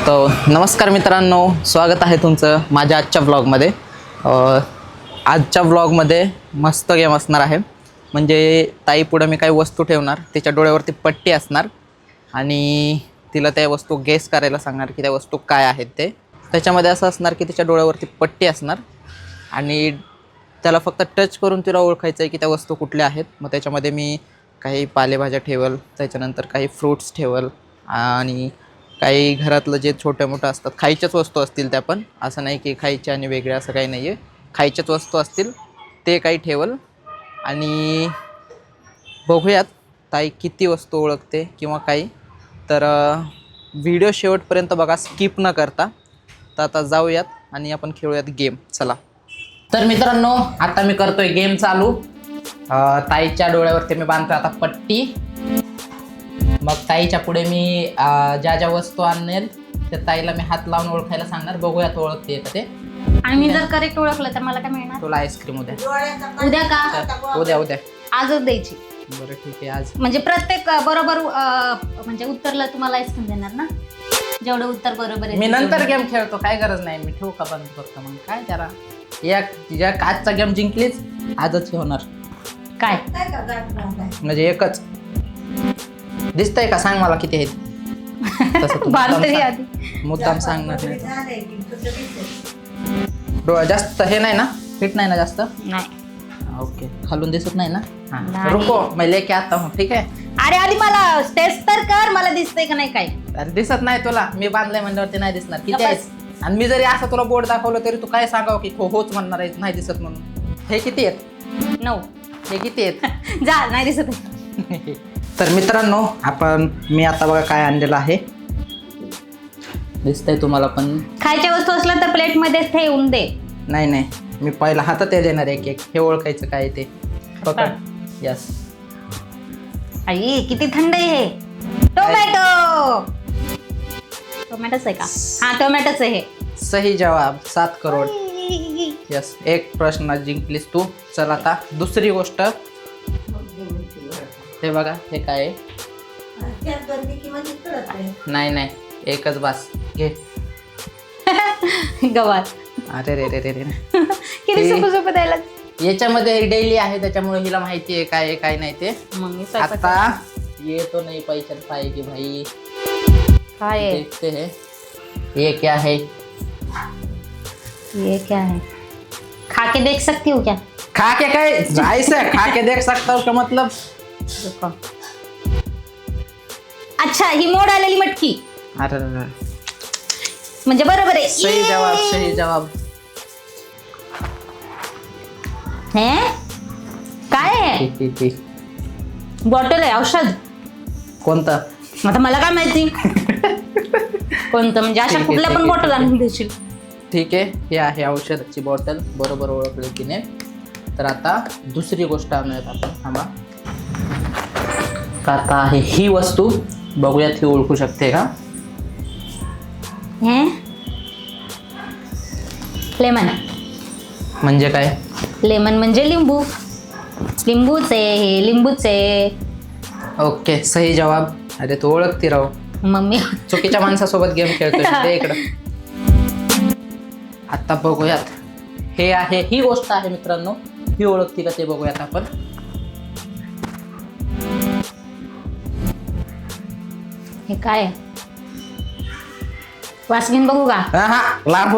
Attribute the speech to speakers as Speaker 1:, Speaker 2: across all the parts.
Speaker 1: नमस्कार मित्रांनो, स्वागत आहे तुमचं माझ्या आजच्या व्लॉगमध्ये. आजच्या व्लॉगमध्ये मस्त गेम असणार आहे. म्हणजे ताई पुढं मी काही वस्तू ठेवणार, तिच्या डोळ्यावरती पट्टी असणार आणि तिला त्या वस्तू गेस करायला सांगणार की त्या वस्तू काय आहेत ते. त्याच्यामध्ये असं असणार की तिच्या डोळ्यावरती पट्टी असणार आणि त्याला फक्त टच करून तिला ओळखायचं आहे की त्या वस्तू कुठल्या आहेत. मग त्याच्यामध्ये मी काही पालेभाज्या ठेवल, त्याच्यानंतर काही फ्रूट्स ठेवल आणि काही घरातलं जे छोट्या मोठं असतात खायच्याच वस्तू असतील त्या, पण असं नाही की खायच्या आणि वेगळ्या असं काही नाही आहे. खायच्याच वस्तू असतील ते काही ठेवल आणि बघूयात ताई किती वस्तू ओळखते किंवा काही. तर व्हिडिओ शेवटपर्यंत बघा, स्किप न करता. तर आता जाऊयात आणि आपण खेळूयात गेम. चला. तर मित्रांनो, आता मी करतोय गेम चालू. ताईच्या डोळ्यावरती मी बांधतोय आता पट्टी. मग ताईच्या पुढे मी ज्या ज्या वस्तू आणेल त्या ताईला मी हात लावून ओळखायला सांगणार. बघूयात ओळखते का ते.
Speaker 2: आणि मी जर करेक्ट ओळखलं तर मला काय मिळणार?
Speaker 1: तुला आईस्क्रीम उद्या.
Speaker 2: उद्या का?
Speaker 1: उद्या
Speaker 2: आजच द्यायची.
Speaker 1: बरं ठीक आहे. आज
Speaker 2: म्हणजे प्रत्येक बरोबर म्हणजे उत्तरला तुम्हाला आईस्क्रीम देणार ना? जेवढं उत्तर बरोबर आहे
Speaker 1: मी नंतर गेम खेळतो, काय गरज नाही. मी ठेवू का बंद करतो मग काय त्याला. या आजचा गेम जिंकलीच आजच होणार.
Speaker 2: काय
Speaker 1: म्हणजे एकच दिसतंय का? सांग मला किती आहेत. तसं तू मुद्दाम सांगणार नाही. डोळा जास्त हे नाही ना, फिट नाही ना जास्त?
Speaker 2: नाही.
Speaker 1: ओके, खालून दिसत नाही ना?
Speaker 2: नाही.
Speaker 1: रुको मैं लेके आता हूँ. ठीक आहे.
Speaker 2: अरे आधी मला टेस्ट तर कर, मला दिसतंय का नाही काय.
Speaker 1: अरे दिसत नाही तुला, मी बांधलंय म्हणल्यावरती नाही दिसणार. किती आहेत? आणि मी जरी असं तुला बोर्ड दाखवलं तरी तू काय सांगावं की होच म्हणणार आहे, नाही दिसत म्हणून. हे किती आहेत?
Speaker 2: 9.
Speaker 1: हे किती आहेत?
Speaker 2: जा, नाही दिसत आहे.
Speaker 1: तर मित्रांनो, मी आता बघा काय आणलेलं आहे. दिसतंय तुम्हाला पण?
Speaker 2: खायच्या वस्तू असल्या तर प्लेट मध्ये ठेवून दे.
Speaker 1: नाही, मी पहिला हातात ते देणार एक एक. हे ओळखायचं काय ते. पकड. यस.
Speaker 2: आई किती थंड आहे हे. टोमॅटो. टोमॅटोच आहे का? हा, टोमॅटोच आहे हे.
Speaker 1: सही जवाब. 7 करोड. यस, एक प्रश्न जिंकलीस तू. चल आता दुसरी गोष्ट. हे बघा, हे काय आहे? नाही, एकच बास. घे.
Speaker 2: गवार.
Speaker 1: अरे रे.
Speaker 2: किती सोपं सोपं द्यायला.
Speaker 1: याच्यामध्ये डेली आहे त्याच्यामुळे हिला माहिती आहे काय काय नाही ते.
Speaker 2: मग मी
Speaker 1: आता ये तो नहीं पहचान पाएगी भाई.
Speaker 2: काय आहे?
Speaker 1: देखते हैं ये क्या है.
Speaker 2: ये क्या है? खा के देख सकती हूँ क्या?
Speaker 1: खा के काय ऐसे खा के देख सकता हूँ का मतलब?
Speaker 2: अच्छा, ही मोड आलेली मटकी.
Speaker 1: अरे
Speaker 2: म्हणजे बरोबर आहे.
Speaker 1: सही जवाब.
Speaker 2: हे काय आहे?
Speaker 1: ठीक.
Speaker 2: बॉटल आहे, औषध.
Speaker 1: कोणतं?
Speaker 2: आता मला काय माहिती कोणतं. म्हणजे अशा कुठल्या पण बॉटल आणून देशील.
Speaker 1: ठीक आहे, हे आहे औषधाची बॉटल. बरोबर ओळखली तिने. तर आता दुसरी गोष्ट आणूयात आपण. थांबा. का आता आहे ही वस्तू. बघूयात ही ओळखू शकते का?
Speaker 2: हे लेमन.
Speaker 1: म्हणजे काय?
Speaker 2: लेमन म्हणजे लिंबू. लिंबूच आहे हे, लिंबूच आहे.
Speaker 1: ओके, सही जवाब. अरे तू ओळखती राव.
Speaker 2: मम्मी
Speaker 1: चुकीच्या माणसासोबत गेम खेळतोय. ते इकडं. आता बघूयात. हे आहे, ही गोष्ट आहे मित्रांनो. ही ओळखती का ते बघूयात आपण.
Speaker 2: हे काय आहे? वास घेऊन बघू का?
Speaker 1: हा, लांब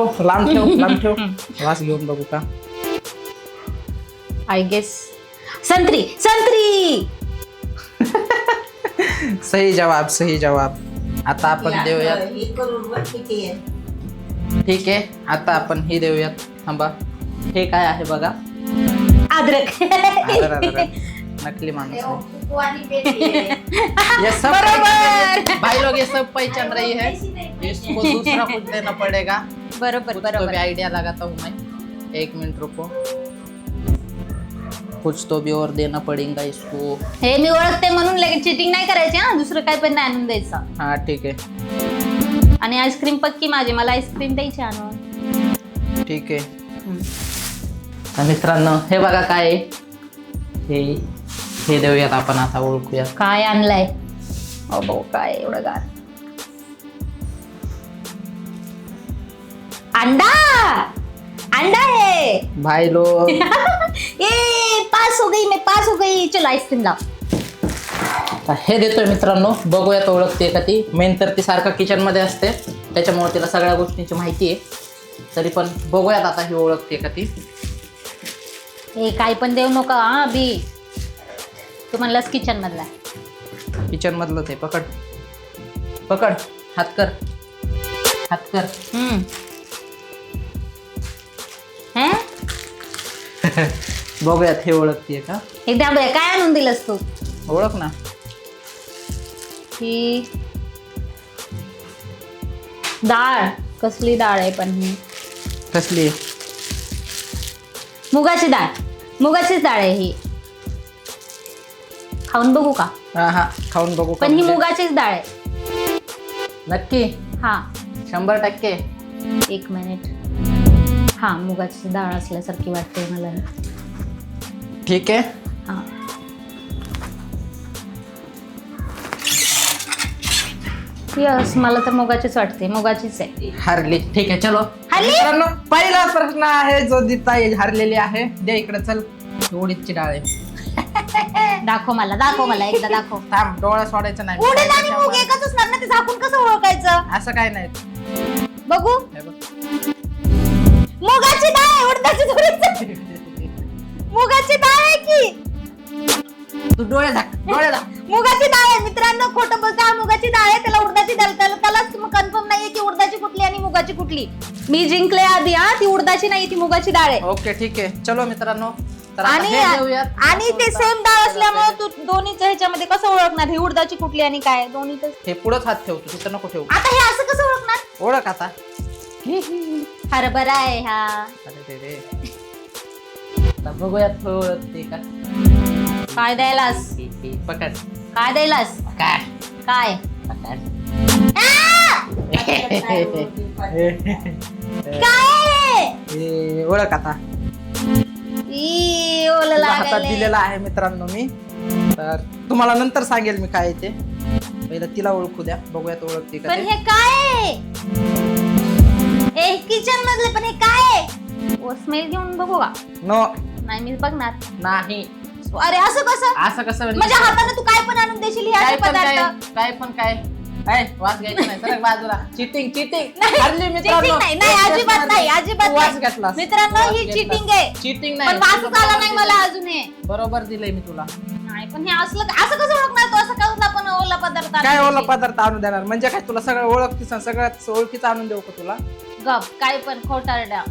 Speaker 1: ठेव. वास घेऊन बघू का?
Speaker 2: आय गेस संत्री.
Speaker 1: सही जवाब. आता आपण देऊयात. ठीक आहे, आता आपण ही देऊयात. थांबा. हे काय आहे बघा?
Speaker 2: अद्रक.
Speaker 1: अरे, नकली माणूस ये सब
Speaker 2: बरोबर.
Speaker 1: भाई लोग ये सब पहचान रही है. इसको दूसरा कुछ देना पड़ेगा.
Speaker 2: बरोबर.
Speaker 1: तो भी आइडिया लगाता हूँ मैं. 1 मिनट रुको. कुछ तो भी और देना पड़ेगा इसको.
Speaker 2: हे मी ओळखते म्हणून लगेच चिटिंग नाही करायची. हा, दुसरं काय पण नाही आणून द्यायचं.
Speaker 1: हा ठीक आहे.
Speaker 2: आणि आईस्क्रीम पक्की माझी. मला आईस्क्रीम द्यायची आणून.
Speaker 1: ठीक आहे. मित्रांनो, हे बघा काय आहे. हे देऊयात आपण. आता ओळखूया
Speaker 2: काय आणलंय. काय एवढं गार. अंडा अंडा है
Speaker 1: भाई लोग
Speaker 2: ये पास हो गई, मैं पास हो गई. चलो आईस्क्रीम लाव.
Speaker 1: हे देतोय मित्रांनो, बघूयात ओळखते का ती. मेन तर ती सारखं किचनमध्ये असते, त्याच्यामुळे तिला सगळ्या गोष्टींची माहिती आहे. तरी पण बघूयात आता ही ओळखते का ती.
Speaker 2: हे काय पण देऊ नका हा बी. तू म्हणलास किचन मधला.
Speaker 1: किचन मधलं ते पकड पकड, हात कर हात कर.
Speaker 2: हे
Speaker 1: बघूयात हे ओळखते का.
Speaker 2: एकदा काय आणून दिलंस तू.
Speaker 1: ओळख ना.
Speaker 2: ही डाळ कसली डाळ आहे पण ही.
Speaker 1: कसली.
Speaker 2: मुगाची डाळ. मुगाचीच डाळ आहे ही. खाऊन बघू का.
Speaker 1: हा हा खाऊन बघू का
Speaker 2: पण ही
Speaker 1: म्हणजे?
Speaker 2: मुगाचीच डाळ आहे.
Speaker 1: नक्की.
Speaker 2: हा
Speaker 1: 100%.
Speaker 2: एक मिनिट. हा मुगाची डाळ असल्यासारखी वाटते मला.
Speaker 1: ठीक आहे.
Speaker 2: हा यस मला तर मुगाचीच वाटते. मुगाचीच आहे.
Speaker 1: हारली. ठीक आहे चलो.
Speaker 2: हारली?
Speaker 1: मित्रांनो पहिला प्रश्न आहे जो दिताई हारलेली आहे. दे इकडे चल. उडीदची डाळ आहे.
Speaker 2: दाखव मला, दाखव मला एकदा दाखव.
Speaker 1: थांब, डोळा सोडायचं नाही.
Speaker 2: उडीद आणि मूग एकच असणार ना, ते झाकून कसं ओळखायचं.
Speaker 1: असं काय नाही.
Speaker 2: बघू.
Speaker 1: हे बघ.
Speaker 2: मुगाची डाळ आहे, उडदाची थोडी. मुगाची डाळ आहे की.
Speaker 1: तू डोळे झाक, डोळे झाक.
Speaker 2: मुगाची डाळ आहे मित्रांनो. खोटं बोलतो. हा मुगाची डाळ आहे. त्याला उडदाची डाळ. त्यालाच कन्फर्म नाहीये की उडदाची कुठली आणि मुगाची कुठली. मी जिंकले आधी. हा ती उडदाची नाही, ती मुगाची डाळ आहे.
Speaker 1: ओके ठीक आहे चलो मित्रांनो. तर आता
Speaker 2: आणि
Speaker 1: हे देऊयात.
Speaker 2: आणि ते सेम डाळ असल्यामुळे तू दोन्हीच्या ह्याच्यामध्ये कसं ओळखणार ही उडदाची कुठली आणि काय. दोन्ही तर
Speaker 1: हे पुढंच हात ठेवतो, तिथं नको ठेवू.
Speaker 2: आता हे असं कसं ओळखणार.
Speaker 1: ओळख आता.
Speaker 2: हरभरा आहे हा.
Speaker 1: अरे रे. आता बघूयात ओळखते का.
Speaker 2: काय द्यायलास.
Speaker 1: हे पकड.
Speaker 2: काय द्यायलास.
Speaker 1: पकड
Speaker 2: काय.
Speaker 1: पकड.
Speaker 2: काय
Speaker 1: हे ओळख आता.
Speaker 2: ओलं
Speaker 1: तुला हातात
Speaker 2: लागायलंय.
Speaker 1: दिलेला आहे मित्रांनो मी. तर तुम्हाला नंतर सांगेल मी काय ते. पहिलं तिला ओळखू द्या, बघूयात ओळखते का
Speaker 2: पण
Speaker 1: ते.
Speaker 2: हे काय आहे. किचन मधले पण हे काय आहे. स्मेल घेऊन बघू का.
Speaker 1: नो.
Speaker 2: नाही मी बघणार.
Speaker 1: नाही.
Speaker 2: अरे असं कसं.
Speaker 1: असं कसं
Speaker 2: माझ्या हाताने तू काय पण आणून देशील हे
Speaker 1: काय
Speaker 2: असे
Speaker 1: पण काय,
Speaker 2: पदार्थ.
Speaker 1: काय पण काय. वास घ्यायचा नाही. सरक बाजूला. Cheating cheating. हरली
Speaker 2: Cheating
Speaker 1: मित्रांनो.
Speaker 2: नाही, नाही, अजिबात नाही, अजिबात
Speaker 1: तू वास
Speaker 2: नाही.
Speaker 1: घेतलास.
Speaker 2: मित्रांनो,
Speaker 1: वास
Speaker 2: ही
Speaker 1: घेतलास.
Speaker 2: cheating आहे.
Speaker 1: चिटिंग
Speaker 2: पण
Speaker 1: नाही.
Speaker 2: वासच आला नाही मला अजून हे.
Speaker 1: बरोबर दिलंय मी तुला.
Speaker 2: नाही पण हे असलं असं कसं ओळखणार तू. असं कसं आपण ओला पदार्थ आणून
Speaker 1: काय ओला
Speaker 2: देशील?
Speaker 1: पदार्थ आणून देणार म्हणजे काय. तुला सगळं ओळखतीस, सगळ्यात ओळखीचं आणून देऊ का तुला.
Speaker 2: गप काय पण खोटारड्या.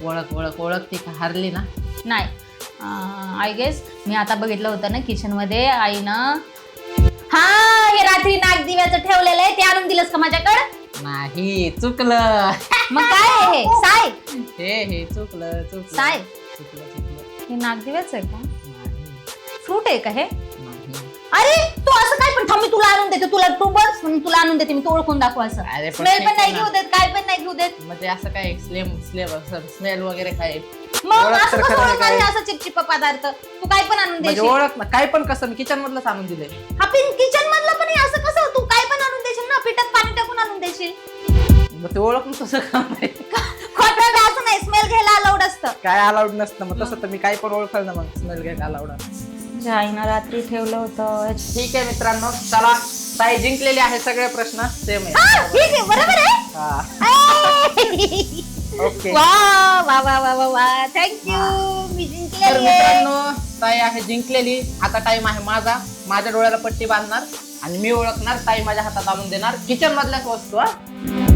Speaker 1: ओळख ओळख ओळखते का. हरली ना.
Speaker 2: नाही आय गेस मी आता बघितलं होतं ना किचन मध्ये आईनं. हा हे रात्री नाग दिव्याचं ठेवलेलं आहे ते आणून दिलंस का माझ्याकडे.
Speaker 1: नाही चुकलं.
Speaker 2: मग काय आहे हे साय.
Speaker 1: हे चुकलं चुकलं.
Speaker 2: साय.
Speaker 1: चुकलं चुकलं.
Speaker 2: हे नाग दिव्याचं आहे का.
Speaker 1: नाही,
Speaker 2: फ्रूट आहे का हे.
Speaker 1: नाही.
Speaker 2: अरे तू असं काय पण थांब मी तुला आणून देते. तुला तू बस मी तुला आणून देते. मी तू ओळखून दाखव असं.
Speaker 1: अरे पण
Speaker 2: स्मेल
Speaker 1: ठीक
Speaker 2: पण नाही
Speaker 1: आहे
Speaker 2: घेऊ
Speaker 1: ना.
Speaker 2: देत काय पण नाही घेऊ देत.
Speaker 1: म्हणजे असं काय स्मेल वगैरे काय.
Speaker 2: मग
Speaker 1: ओळख
Speaker 2: असं
Speaker 1: तर
Speaker 2: कसं
Speaker 1: खरं आहे
Speaker 2: ओळखणार
Speaker 1: काय?
Speaker 2: हे असं चिपचिप पदार्थ. तू काय पण आणून
Speaker 1: म्हणजे
Speaker 2: देशील.
Speaker 1: ओळख ना. काय पण कसं. मी किचन मधलंच आणून दिलंय.
Speaker 2: आपण किचन मधलं पण हे असं कसं. तू काय पण आणून देशील ना. पिठात पाणी टाकून आणून देशील.
Speaker 1: मग ते ओळखून तसं काम आहे.
Speaker 2: खोटं असं नाही. स्मेल घ्यायला अलाउड असतं.
Speaker 1: काय अलाउड नसतं मग. तसं तर मी काय पण ओळखल ना मग. स्मेल घ्यायला अलाउड.
Speaker 2: आईनं रात्री ठेवलं होतं.
Speaker 1: ठीक आहे मित्रांनो चला. ताई जिंकलेली आहे. सगळे प्रश्न सेम आहे.
Speaker 2: हा, ठीक आहे बरोबर आहे.
Speaker 1: हा. ओके.
Speaker 2: वा वा वा वा वा वा थँक्यू. मी
Speaker 1: तर
Speaker 2: जिंकलेली आहे.
Speaker 1: मित्रांनो ताई आहे जिंकलेली. आता टाइम आहे माझा. माझ्या डोळ्याला पट्टी बांधणार आणि मी ओळखणार. ताई माझ्या हातात आणून देणार किचन मधल्याच वस्तू. हा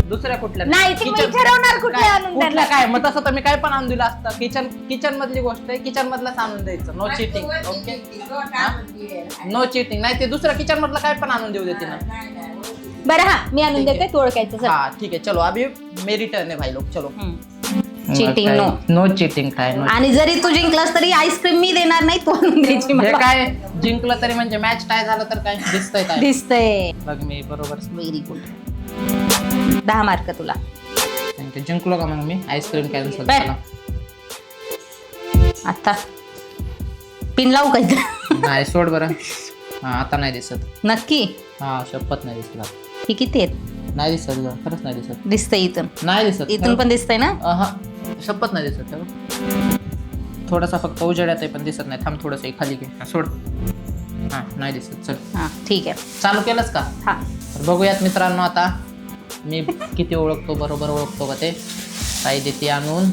Speaker 1: दुसऱ्या कुठल्या
Speaker 2: नाही ती मी ठरवणार कुठल्या आणून
Speaker 1: कुठल्या
Speaker 2: देणार.
Speaker 1: काय. मग तसं तर मी काय पण आणून दिलं असतं. किचन मधली गोष्ट आहे. किचन मधलाच आणून द्यायचं. No cheating. Okay. No cheating. नाही ते दुसऱ्या किचन मधलं काय पण आणून देऊ देते ना.
Speaker 2: बरं हा मी आणून देते. तू ओळखायचं चल.
Speaker 1: हाँ ठीक है चलो अभी मेरी टर्न है भाई लोग चलो.
Speaker 2: Cheating no.
Speaker 1: नो चिटिंग काय नो.
Speaker 2: आणि जरी तू जिंकलास तरी आईस्क्रीम मी देणार नाही. तू आणून द्यायची
Speaker 1: हे
Speaker 2: मला.
Speaker 1: काय जिंकलं तरी म्हणजे मॅच टाय झालं तर काय दिसतंय काय.
Speaker 2: दिसतंय.
Speaker 1: बघ मी बरोबर.
Speaker 2: Very good. 10 मार्क तुला.
Speaker 1: थँक्यू. जिंकलो का मग मी. आईस्क्रीम कॅन्सल
Speaker 2: बर.
Speaker 1: झाला.
Speaker 2: आता पिन लावू का इथं?
Speaker 1: नाही सोड बरं. हा आता नाही दिसत.
Speaker 2: नक्की.
Speaker 1: हा शपथ नाही दिसला.
Speaker 2: ही किती आहेत.
Speaker 1: नाही दिसत ग, खरंच नाही दिसत.
Speaker 2: दिसतंय इथून,
Speaker 1: नाही दिसत.
Speaker 2: इथून पण दिसतंय ना.
Speaker 1: हा शपथ नाही दिसत. हे बघ. थोडासा फक्त उजेड्यात आहे पण दिसत नाही. थांब थोडंसं खाली घे. सोड. हां नाही दिसत. चल
Speaker 2: हा ठीक आहे.
Speaker 1: चालू केलंच का?
Speaker 2: हा
Speaker 1: तर बघूयात मित्रांनो आता मी किती ओळखतो, बरोबर ओळखतो का ते. ताई देते आणून.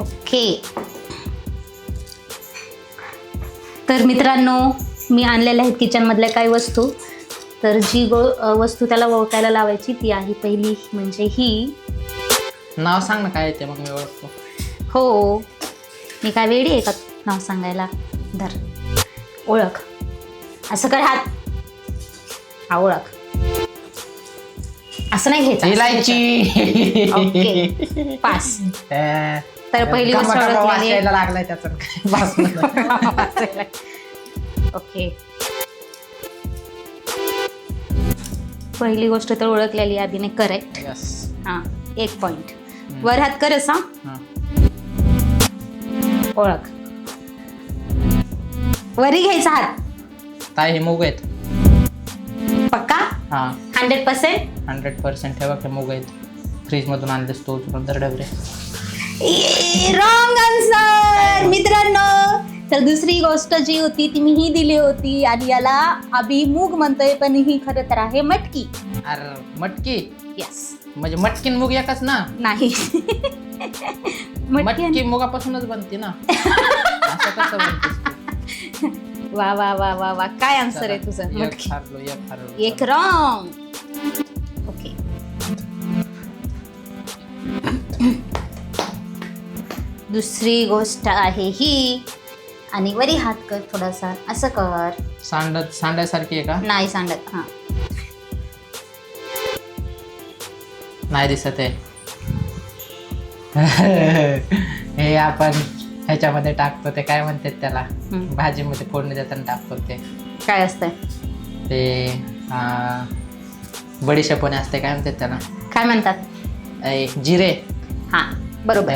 Speaker 2: ओके. तर मित्रांनो मी आणलेल्या आहेत किचन मधल्या काही वस्तू. तर जी वस्तू त्याला ओळखायला लावायची ती आहे पहिली म्हणजे ही.
Speaker 1: नाव सांग ना काय ते, मग मी ओळखतो.
Speaker 2: हो मी काय वेडी आहे का नाव सांगायला. धर ओळख. असं कर हात. हा ओळख. असं नाही घ्यायचं.
Speaker 1: इलायची.
Speaker 2: Okay pass. तर पहिली गोष्ट ओळखलेली आहे.
Speaker 1: लागलाय त्याचं.
Speaker 2: ओके पहिली गोष्ट तर ओळखलेली आहे अभिनय. करेक्ट. हां 1 पॉइंट. वर हात करस. हा ओळख. वरी घ्यायचा हात.
Speaker 1: ताई हे मूग आहेत.
Speaker 2: पक्का.
Speaker 1: हा
Speaker 2: 100%.
Speaker 1: 100% ठेवा की मूग आहेत. फ्रीज मधून आणलेस तो डबरे.
Speaker 2: रॉंग आन्सर मित्रांनो. तर दुसरी गोष्ट जी होती ती मी ही दिली होती आणि याला अभि मूग म्हणतोय पण ही खरं तर आहे मटकी.
Speaker 1: अरे मटकी.
Speaker 2: यस
Speaker 1: म्हणजे मटकीन मूग एकच ना.
Speaker 2: नाही
Speaker 1: मटकी मुगापासूनच बनते ना. असं कसं बनते.
Speaker 2: वा वा वा वा वा काय आन्सर आहे तुझं. मटकी. एक रॉंग. ओके दुसरी गोष्ट आहे ही आणि वरी हात कर थोडासा. असं कर.
Speaker 1: सांड्यासारखी आहे का?
Speaker 2: नाही सांडत. हा
Speaker 1: नाही दिसत आहे. हे आपण ह्याच्यामध्ये टाकतो ते काय म्हणतात त्याला, भाजीमध्ये फोडणी देताना टाकतो ते
Speaker 2: काय असतंय
Speaker 1: ते बडीशेपणे असते. काय म्हणतात त्याला?
Speaker 2: काय म्हणतात?
Speaker 1: जिरे.
Speaker 2: हा बरोबर.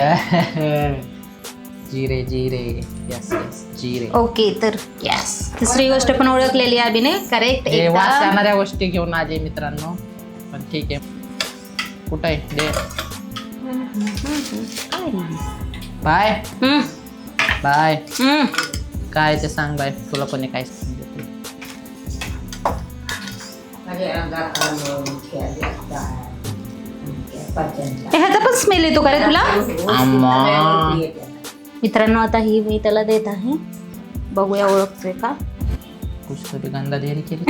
Speaker 1: जिरे जिरे. यस यस जिरे.
Speaker 2: ओके तर यस तिसरी गोष्ट पण ओळखलेली आहे अभिनय. करेक्ट.
Speaker 1: वास येणाऱ्या गोष्टी घेऊन आजे मित्रांनो. पण ठीक आहे. कुठं आहे दे. Bye bye. काय ते सांग बाय. तुला कोणी काय सांगितलं?
Speaker 2: ह्याचा पण स्मेल येतो का रे तुला? मित्रांनो आता ही मी त्याला देत आहे. बघूया ओळखतोय का.
Speaker 1: कुछ तरी गंदा देरी केली.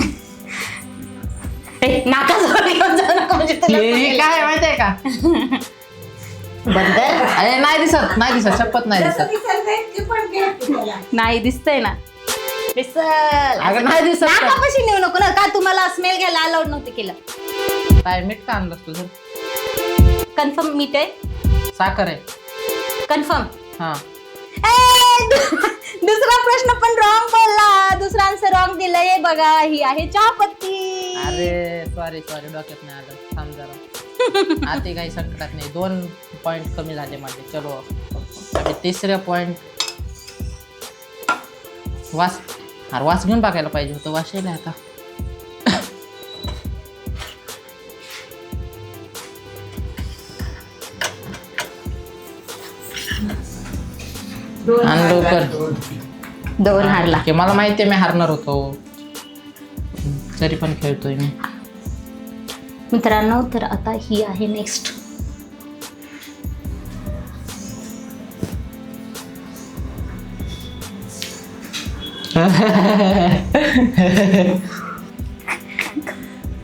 Speaker 1: काय माहितीये का?
Speaker 2: बंदर.
Speaker 1: अरे नाही दिसत. नाही दिसत. शपथ नाही दिसत.
Speaker 2: नाही दिसतंय ना.
Speaker 1: अगं नाही दिसत.
Speaker 2: नाकापाशी नेऊ नको ना. का तुम्हाला स्मेल घ्यायला अलाउड नव्हते केलं?
Speaker 1: काय मीठ का आणलंस तुझं?
Speaker 2: कन्फर्म मीठ आहे.
Speaker 1: साखर आहे.
Speaker 2: कन्फर्म.
Speaker 1: हा
Speaker 2: दुसरा प्रश्न पण रॉंग बोलला. दुसरा आन्सर रॉंग दिलंय. बघा ही आहे चहापत्ती.
Speaker 1: अरे सॉरी डोक्यात नाही आलं. थांब जरा. आता काही संकटात नाही. 2 पॉइंट कमी झाले माझे. चलो आणि तिसऱ्या पॉइंट. वास. अरे वास घेऊन बघायला पाहिजे होतं. वास येईल आता. लवकर.
Speaker 2: 2 हारला.
Speaker 1: मला माहिती आहे मी हारणार होतो. तरी पण खेळतोय मी.
Speaker 2: मित्रांनो तर आता ही आहे नेक्स्ट.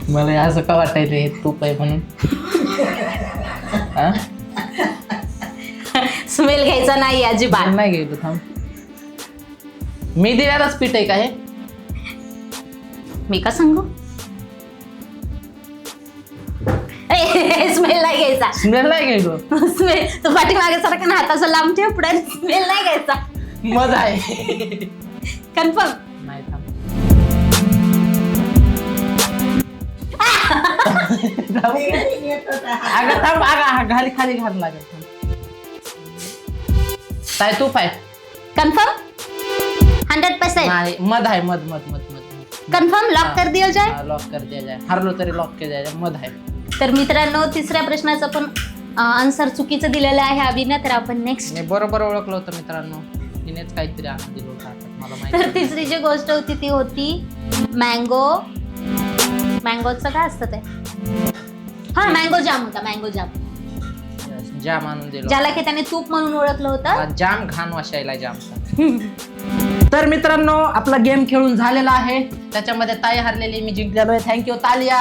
Speaker 1: मला असं का वाटायचं हे तूप आहे म्हणून. हा?
Speaker 2: स्मेल घ्यायचा नाही अजिबात.
Speaker 1: नाही गेलो थांब. मी दिल्यालाच पीठ आहे का हे?
Speaker 2: मी का सांगू? स्मेल नाही घ्यायचा.
Speaker 1: स्मेल नाही गेलो.
Speaker 2: स्मेल तू पाठीमागे सारखा ना हाताचा लांब ठेव पुढे. स्मेल नाही घ्यायचा.
Speaker 1: मध आहे.
Speaker 2: कन्फर्म.
Speaker 1: नाही थांब. अगं थांब अगं खाली घाल लागेल थांब. काय तूप आहे?
Speaker 2: कन्फर्म 100%.
Speaker 1: नाही मध आहे मध.
Speaker 2: कन्फर्म लॉक कर दिया जाए.
Speaker 1: लॉक कर दिया जाए. हरलो तरी लॉक केला जाए. मध आहे.
Speaker 2: तर मित्रांनो तिसऱ्या प्रश्नाचं पण आन्सर चुकीचं दिलेलं आहे अभिनय. तर आपण नेक्स्ट.
Speaker 1: मी बरोबर ओळखलं होतं मित्रांनो. तिनेच काहीतरी आणून दिलं होतं हातात, मला माहिती.
Speaker 2: तर तिसरी जी गोष्ट होती ती होती मँगोचं काय असतं ते? हा मँगो जाम होता. मँगो जाम
Speaker 1: जाम आणून दिलं.
Speaker 2: ज्याला की त्याने तूप म्हणून ओळखलं होतं.
Speaker 1: जाम घाण वाशायला जामचा. तर मित्रांनो आपला गेम खेळून झालेला आहे. त्याच्यामध्ये ताई हरलेली, मी जिंकलेलो आहे. थँक्यू तालिया.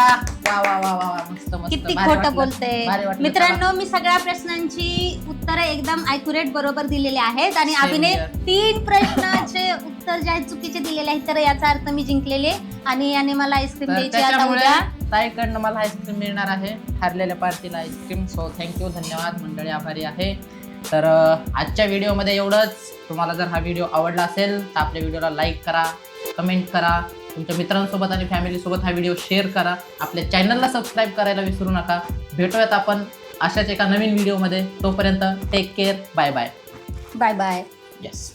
Speaker 1: वा वा वा वा मस्त मस्त.
Speaker 2: किती
Speaker 1: भारी
Speaker 2: खोटं
Speaker 1: वाटलं.
Speaker 2: बोलते
Speaker 1: भारी वाटलं.
Speaker 2: मित्रांनो. मी सगळ्या प्रश्नांची उत्तरं एकदम ॲक्युरेट बरोबर दिलेली आहेत आणि
Speaker 1: Same
Speaker 2: अभिनय
Speaker 1: here.
Speaker 2: 3 प्रश्नाचे उत्तर जे आहेत चुकीचे दिलेले आहेत. तर याचा अर्थ मी जिंकलेले आणि याने मला आईस्क्रीम
Speaker 1: तर
Speaker 2: द्यायची आता
Speaker 1: त्याच्यामुळे
Speaker 2: उद्या.
Speaker 1: ताईकडनं मला आईस्क्रीम मिळणार आहे. हरलेल्या पार्टीला आईस्क्रीम. सो थँक्यू, धन्यवाद मंडळी, आभारी आहे. तर आजच्या व्हिडिओमध्ये एवढंच. तुम्हाला जर हा व्हिडिओ आवडला असेल तर आपल्या व्हिडिओला लाईक करा, कमेंट करा, तुमच्या मित्रांसोबत आणि फॅमिलीसोबत हा व्हिडिओ शेअर करा. आपल्या चॅनलला सबस्क्राईब करायला विसरू नका. भेटूयात आपण अशाच एका नवीन व्हिडिओमध्ये. तोपर्यंत take care. Bye bye.
Speaker 2: Bye bye.
Speaker 1: Yes.